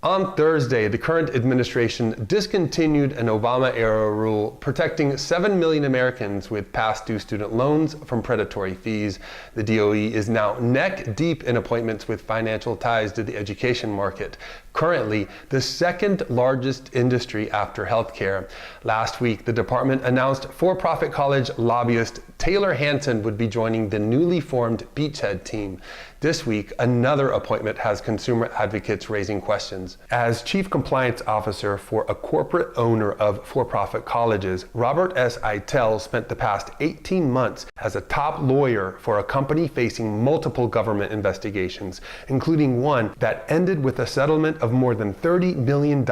On Thursday, the current administration discontinued an Obama-era rule protecting 7 million Americans with past due student loans from predatory fees. The DOE is now neck-deep in appointments with financial ties to the education market, currently the second largest industry after healthcare. Last week, the department announced for-profit college lobbyist Taylor Hanson would be joining the newly formed Beachhead team. This week, another appointment has consumer advocates raising questions. As Chief Compliance Officer for a corporate owner of for-profit colleges, Robert S. Eitel spent the past 18 months as a top lawyer for a company facing multiple government investigations, including one that ended with a settlement of more than $30 million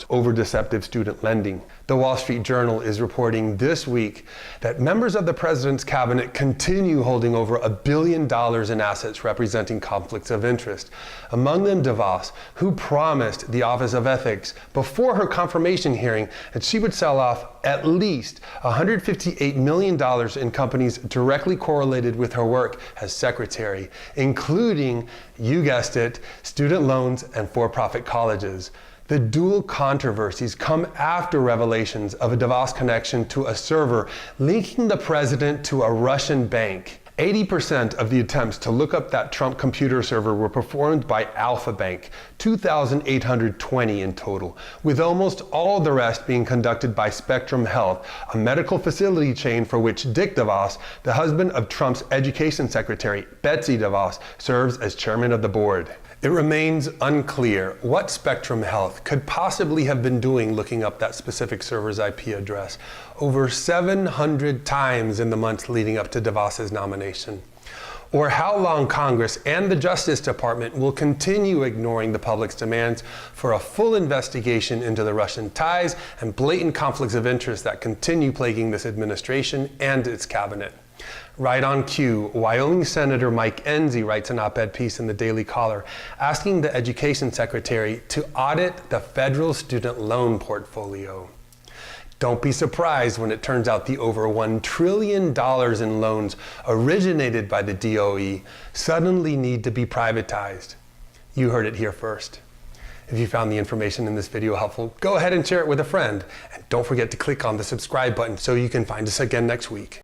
over deceptive student lending. The Wall Street Journal is reporting this week that members of the president's cabinet continue holding over $1 billion in assets representing conflicts of interest. Among them DeVos, who promised the Office of Ethics before her confirmation hearing that she would sell off at least $158 million in companies directly correlated with her work as secretary, including, you guessed it, student loans and for-profit colleges. The dual controversies come after revelations of a DeVos connection to a server linking the president to a Russian bank. 80% of the attempts to look up that Trump computer server were performed by Alpha Bank, 2,820 in total, with almost all the rest being conducted by Spectrum Health, a medical facility chain for which Dick DeVos, the husband of Trump's education secretary Betsy DeVos, serves as chairman of the board. It remains unclear what Spectrum Health could possibly have been doing looking up that specific server's IP address over 700 times in the months leading up to DeVos's nomination, or how long Congress and the Justice Department will continue ignoring the public's demands for a full investigation into the Russian ties and blatant conflicts of interest that continue plaguing this administration and its cabinet. Right on cue, Wyoming Senator Mike Enzi writes an op-ed piece in the Daily Caller asking the Education Secretary to audit the federal student loan portfolio. Don't be surprised when it turns out the over $1 trillion in loans originated by the DOE suddenly need to be privatized. You heard it here first. If you found the information in this video helpful, go ahead and share it with a friend. And don't forget to click on the subscribe button so you can find us again next week.